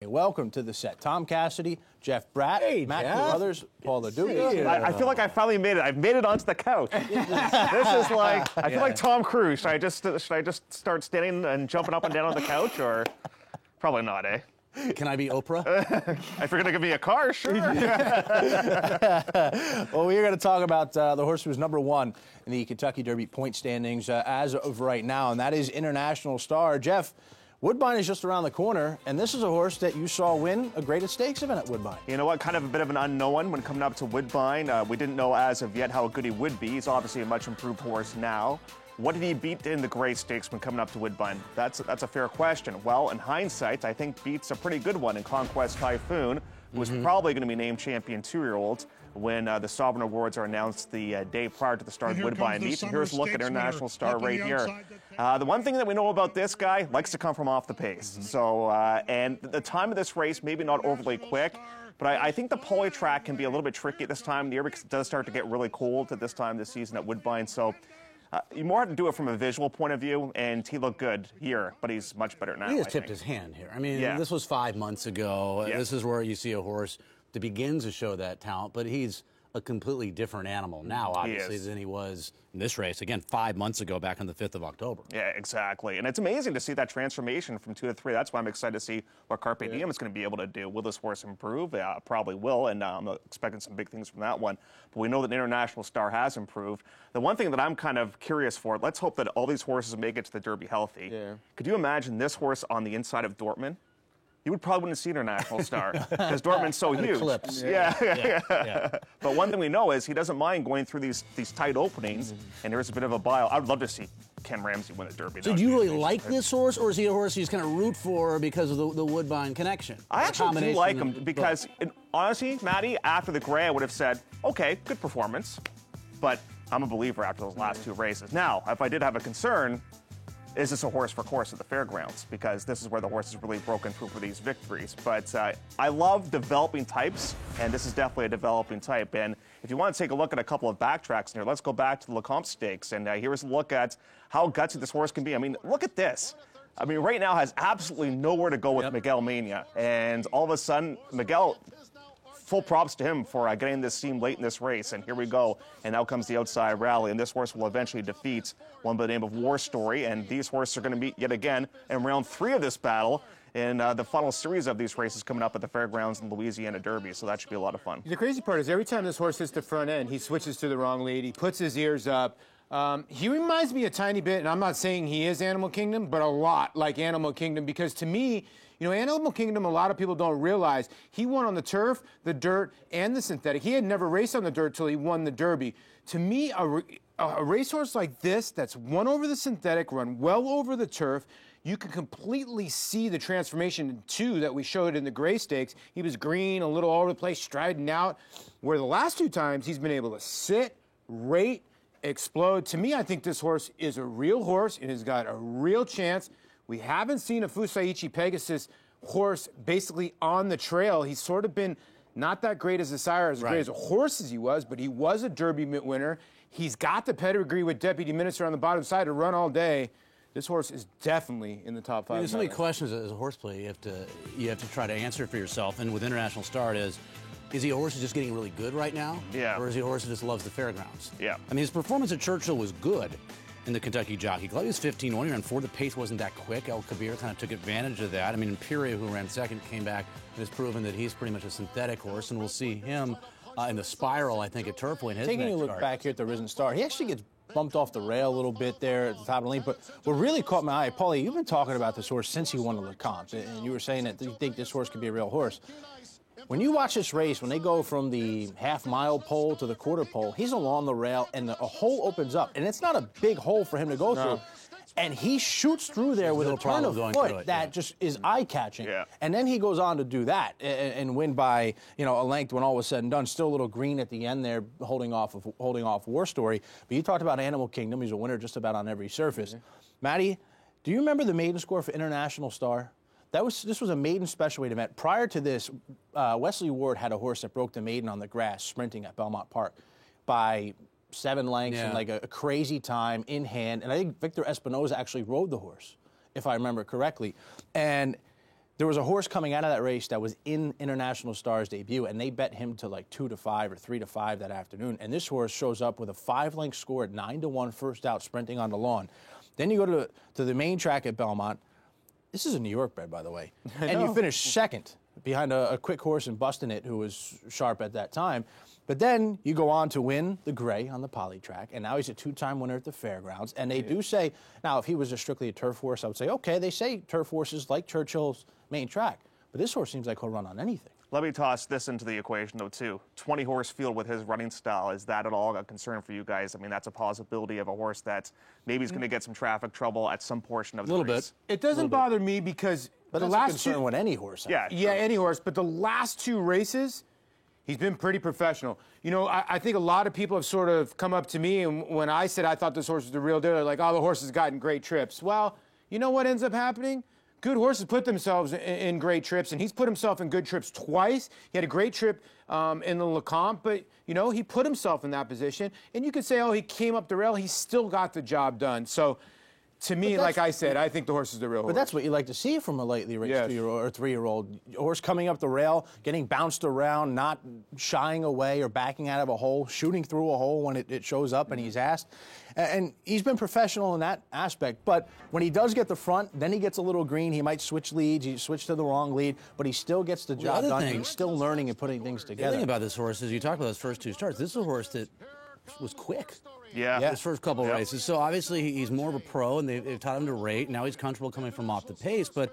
Welcome to the set. Tom Cassidy, Jeff Bratt, Matt Carruthers, Paul LaDuca. I feel like I finally made it. I've made it onto the couch. This is like, I feel like Tom Cruise. Should I just start standing and jumping up and down on the couch, or probably not, eh? Can I be Oprah? If you're going to give me a car, sure. Well, we're going to talk about the horse who's number one in the Kentucky Derby point standings as of right now, and that is International Star. Jeff, Woodbine is just around the corner, and this is a horse that you saw win a Greatest Stakes event at Woodbine. You know what? Kind of a bit of an unknown when coming up to Woodbine. We didn't know as of yet how good he would be. He's obviously a much improved horse now. What did he beat in the Great Stakes when coming up to Woodbine? That's a fair question. Well, in hindsight, I think beats a pretty good one in Conquest Typhoon, who was probably going to be named champion 2-year-old when the Sovereign Awards are announced the day prior to the start of Woodbine meet. Here's a look at International Star right here. The one thing that we know about this guy, likes to come from off the pace. So, and the time of this race, maybe not overly quick, but I think the poly track can be a little bit tricky at this time of the year because it does start to get really cold at this time this season at Woodbine. So you more have to do it from a visual point of view, and he looked good here, but he's much better now. He has tipped his hand here. I mean, this was 5 months ago. Yeah. This is where you see a horse that begins to show that talent, but he's a completely different animal now, obviously, than he was in this race. Again, 5 months ago, back on the 5th of October. Yeah, exactly. And it's amazing to see that transformation from 2 to 3. That's why I'm excited to see what Carpe Diem is going to be able to do. Will this horse improve? Probably will, and I'm expecting some big things from that one. But we know that International Star has improved. The one thing that I'm kind of curious for, let's hope that all these horses make it to the Derby healthy. Yeah. Could you imagine this horse on the inside of Dortmund? You would probably wouldn't see International Star because Dortmund's so huge. Eclipse. Yeah. But one thing we know is he doesn't mind going through these tight openings, and there's a bit of a bile. I would love to see Ken Ramsey win the Derby. So do you really like this horse, or is he a horse you just kind of root for because of the Woodbine connection? I actually do like him because, honestly, Matty, after the Gray, I would have said, okay, good performance, but I'm a believer after those last 2 races. Now, if I did have a concern, is this a horse for course at the fairgrounds? Because this is where the horse has really broken through for these victories. But I love developing types, and this is definitely a developing type. And if you want to take a look at a couple of backtracks in here, let's go back to the Lecomte Stakes. And here's a look at how gutsy this horse can be. I mean, look at this. I mean, right now has absolutely nowhere to go with Miguel Mania. And all of a sudden, Miguel, full props to him for getting this seam late in this race. And here we go. And now comes the outside rally. And this horse will eventually defeat one by the name of War Story. And these horses are going to meet yet again in round 3 of this battle in the final series of these races coming up at the fairgrounds in Louisiana Derby. So that should be a lot of fun. The crazy part is every time this horse hits the front end, he switches to the wrong lead. He puts his ears up. He reminds me a tiny bit, and I'm not saying he is Animal Kingdom, but a lot like Animal Kingdom, because to me, you know, Animal Kingdom, a lot of people don't realize, he won on the turf, the dirt, and the synthetic. He had never raced on the dirt till he won the Derby. To me, a racehorse like this, that's won over the synthetic, run well over the turf, you can completely see the transformation too that we showed in the Gray Stakes. He was green, a little all over the place, striding out, where the last 2 times he's been able to sit, rate, explode. To me, I think this horse is a real horse and has got a real chance. We haven't seen a Fusaichi Pegasus horse basically on the trail. He's sort of been not that great as a sire, as great as a horse as he was, but he was a Derby winner. He's got the pedigree with Deputy Minister on the bottom side to run all day. This horse is definitely in the top 5. There's so many questions as a horse play you have to try to answer for yourself. And with International Star, is he a horse who's just getting really good right now? Yeah. Or is he a horse who just loves the fairgrounds? Yeah. I mean, his performance at Churchill was good in the Kentucky Jockey Club. He was 15-1. He ran 4. The pace wasn't that quick. El Kabir kind of took advantage of that. I mean, Imperial, who ran 2nd, came back and has proven that he's pretty much a synthetic horse, and we'll see him in the Spiral, I think, at Turfway in his Taking next a look start. back here at the Risen Star, he actually gets bumped off the rail a little bit there at the top of the lane. But what really caught my eye, Paulie, you've been talking about this horse since he won the Lecomte, and you were saying that you think this horse could be a real horse. When you watch this race, when they go from the half-mile pole to the quarter pole, he's along the rail, and a hole opens up. And it's not a big hole for him to go through. And he shoots through there with a turn of foot that just is eye-catching. Yeah. And then he goes on to do that and win by, you know, a length when all was said and done. Still a little green at the end there, holding off War Story. But you talked about Animal Kingdom. He's a winner just about on every surface. Matty, do you remember the maiden score for International Star? This was a maiden special weight event. Prior to this, Wesley Ward had a horse that broke the maiden on the grass sprinting at Belmont Park by 7 lengths and like a crazy time in hand. And I think Victor Espinoza actually rode the horse, if I remember correctly. And There was a horse coming out of that race that was in International Star's debut, and they bet him to like 2-5 or 3-5 that afternoon. And this horse shows up with a 5-length score at 9-1 first out sprinting on the lawn. Then you go to the main track at Belmont. This is a New York bred, by the way. And you finish second behind a quick horse in Bustin' It, who was sharp at that time. But then you go on to win the Gray on the Poly track, and now he's a 2-time winner at the Fairgrounds. And they do say, now if he was strictly a turf horse, I would say, okay, they say turf horses like Churchill's main track. But this horse seems like he'll run on anything. Let me toss this into the equation, though, too. 20-horse field with his running style, is that at all a concern for you guys? I mean, that's a possibility of a horse that maybe is going to get some traffic trouble at some portion of the race. A little bit. It doesn't bother me because But the that's last a concern two, with any horse. Yeah, yeah, true. any horse. But the last 2 races, he's been pretty professional. You know, I think a lot of people have sort of come up to me, and when I said I thought this horse was the real deal, they're like, oh, the horse has gotten great trips. Well, you know what ends up happening? Good horses put themselves in great trips, and he's put himself in good trips twice. He had a great trip in the Lecomte, but, you know, he put himself in that position. And you could say, oh, he came up the rail. He still got the job done. So, to me, like I said, I think the horse is the real horse. But that's what you like to see from a lightly raced Yes. 2-year-old or 3-year-old. A horse coming up the rail, getting bounced around, not shying away or backing out of a hole, shooting through a hole when it shows up and he's asked. And he's been professional in that aspect. But when he does get the front, then he gets a little green. He might switch leads. He switched to the wrong lead, but he still gets the job other done. thing- He's still learning and putting things The together. thing about this horse is you talk about those first 2 starts. This is a horse that was quick. Yeah. His first couple races. So obviously he's more of a pro, and they've taught him to rate. Now he's comfortable coming from off the pace. But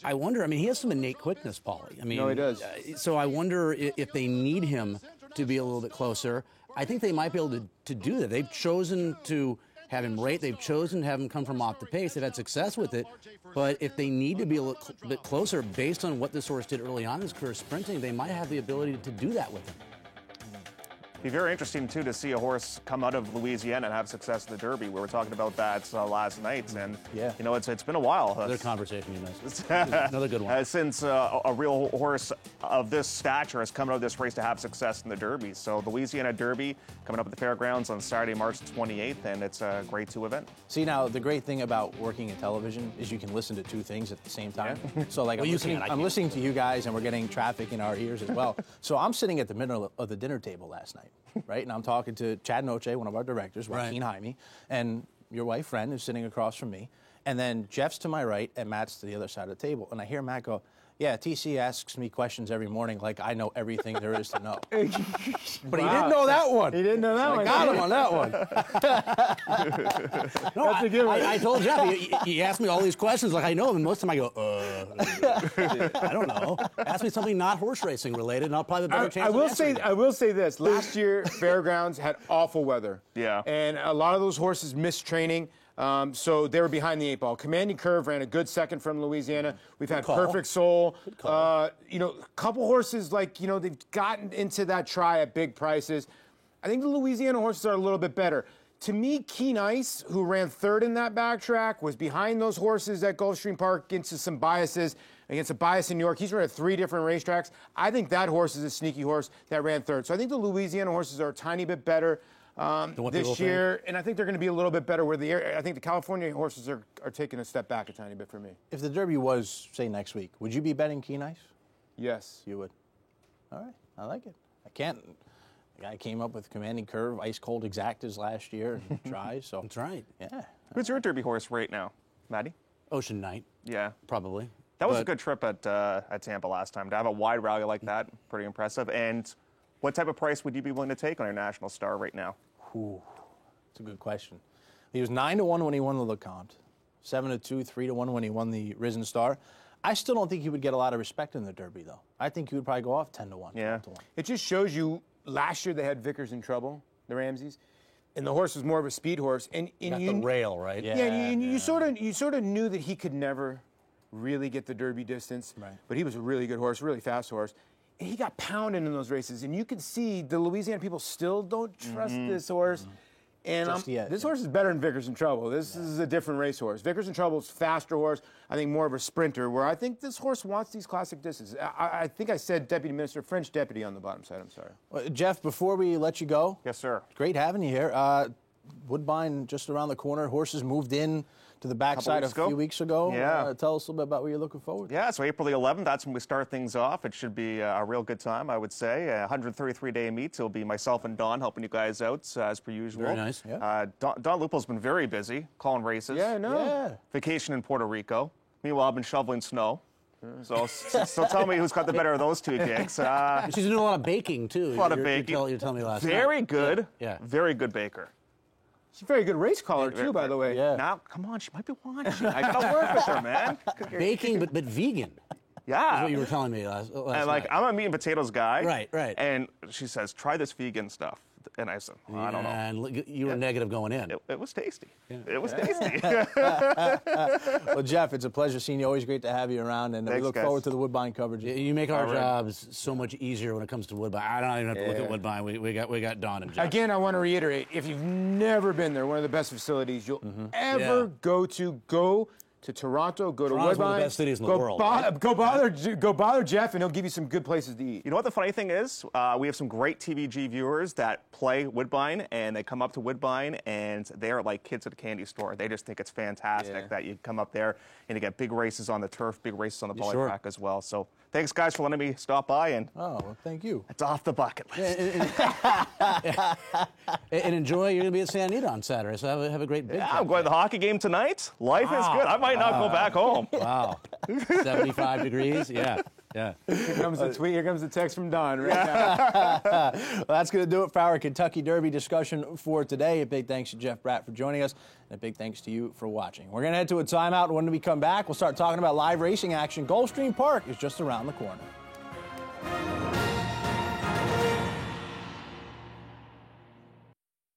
I wonder, I mean, he has some innate quickness, Paulie. I mean, No, he does. So I wonder if they need him to be a little bit closer. I think they might be able to do that. They've chosen to have him rate. They've chosen to have him come from off the pace. They've had success with it. But if they need to be a little bit closer based on what this horse did early on in his career sprinting, they might have the ability to do that with him. Be very interesting, too, to see a horse come out of Louisiana and have success in the Derby. We were talking about that last night, and, Yeah. you know, it's been a while. Another conversation you missed. Another good one. Since a real horse of this stature has come out of this race to have success in the Derby. So the Louisiana Derby coming up at the Fairgrounds on Saturday, March 28th, and it's a grade 2 event. See, now, the great thing about working in television is you can listen to 2 things at the same time. So, like, Well, I'm you listening, can. I I'm can't. listening to you guys, and we're getting traffic in our ears as well. So I'm sitting at the middle of the dinner table last night, right? And I'm talking to Chad Noche, one of our directors, Joaquin Jaime, and your wife, Fren, is sitting across from me. And then Jeff's to my right, and Matt's to the other side of the table. And I hear Matt go, yeah, TC asks me questions every morning like I know everything there is to know. But he didn't know that one. He didn't know that one. I got him on that one. No, I told Jeff, he asked me all these questions like I know them, and most of them I go, I don't know. Ask me something not horse racing related, and I'll probably have a better chance of answering it. I will say this. Last year, Fairgrounds had awful weather. Yeah. And a lot of those horses missed training. So they were behind the 8 ball. Commanding Curve ran a good second from Louisiana. We've had call. Perfect Soul. You know, a couple horses like, you know, they've gotten into that try at big prices. I think the Louisiana horses are a little bit better. To me, Keen Ice, who ran 3rd in that backtrack, was behind those horses at Gulfstream Park against some biases, against a bias in New York. He's run at 3 different racetracks. I think that horse is a sneaky horse that ran 3rd. So I think the Louisiana horses are a tiny bit better what people this year, and I think they're going to be a little bit better where I think the California horses are taking a step back a tiny bit for me. If the Derby was, say, next week, would you be betting Keen Ice? Yes. You would. All right, I like it. I can't. The guy came up with Commanding Curve, ice cold exactas last year and tries. So That's right. yeah. Who's your Derby horse right now, Maddie? Ocean Knight, Yeah. probably. That was a But- good trip at Tampa last time. To have a wide rally like that, pretty impressive. And what type of price would you be willing to take on your National Star right now? It's a good question. He was 9-1 when he won the Lecomte, 7-2, 3-1 when he won the Risen Star. I still don't think he would get a lot of respect in the Derby, though. I think he would probably go off 10-1. Yeah. 12-1. It just shows you, last year they had Vickers in trouble, the Ramseys, and the horse was more of a speed horse. And Got you, the rail, right? Yeah. and you sort of knew that he could never really get the Derby distance. Right. But he was a really good horse, really fast horse. And he got pounded in those races, and you could see the Louisiana people still don't trust this horse. And Just yet, this yeah. horse is better than Vickers in Trouble. This is a different racehorse. Vickers in Trouble is faster horse. I think more of a sprinter. Where I think this horse wants these classic distances. I think I said Deputy Minister, French deputy on the bottom side. I'm sorry. Well, Jeff, before we let you go, Yes, sir. great having you here. Woodbine just around the corner. Horses moved in to the backside weeks a few ago. weeks ago. Yeah. Tell us a little bit about what you're looking forward to. Yeah, so April the 11th, that's when we start things off. It should be a real good time, I would say. 133-day meets. It'll be myself and Don helping you guys out, as per usual. Very nice. Yeah. Don Lupo's been very busy calling races. Yeah, I know. Yeah. Vacation in Puerto Rico. Meanwhile, I've been shoveling snow. So tell me who's got the better of those two gigs. She's doing a lot of baking, too. A lot of baking. You told me last night. Very good. Yeah. Very good baker. She's a very good race caller, too, by the way. Yeah. Now, come on, she might be watching. I gotta work with her, man. Baking, but vegan. Yeah. Is what you were telling me last And night. like, I'm a meat and potatoes guy. Right, right. And she says, try this vegan stuff. And I said, well, I don't know. And look, you were negative going in. It was tasty. It was tasty. Well, Jeff, it's a pleasure seeing you. Always great to have you around, and we Thanks, look guys. forward to the Woodbine coverage. You make our All right. jobs so much easier when it comes to Woodbine. I don't even have to look at Woodbine. We got Don and Jeff. Again, I want to reiterate, if you've never been there, one of the best facilities you'll ever Yeah. go to Toronto, go to Toronto's Woodbine. one of the best cities in the go world, Go bother Jeff, and he'll give you some good places to eat. You know what the funny thing is? We have some great TVG viewers that play Woodbine, and they come up to Woodbine, and they're like kids at a candy store. They just think it's fantastic that you come up there and you get big races on the turf, big races on the volley Sure. track as well. So thanks, guys, for letting me stop by, and Oh, well, thank you. it's off the bucket list. And enjoy. You're going to be at Santa Anita on Saturday, so have a great big Yeah, trip. I'm going to the hockey game tonight. Life is good. I might not go back home. Wow. 75 degrees? Yeah. Yeah. Here comes the tweet. Here comes the text from Don right now. Well, that's going to do it for our Kentucky Derby discussion for today. A big thanks to Jeff Bratt for joining us, and a big thanks to you for watching. We're going to head to a timeout. When we come back, we'll start talking about live racing action. Gulfstream Park is just around the corner.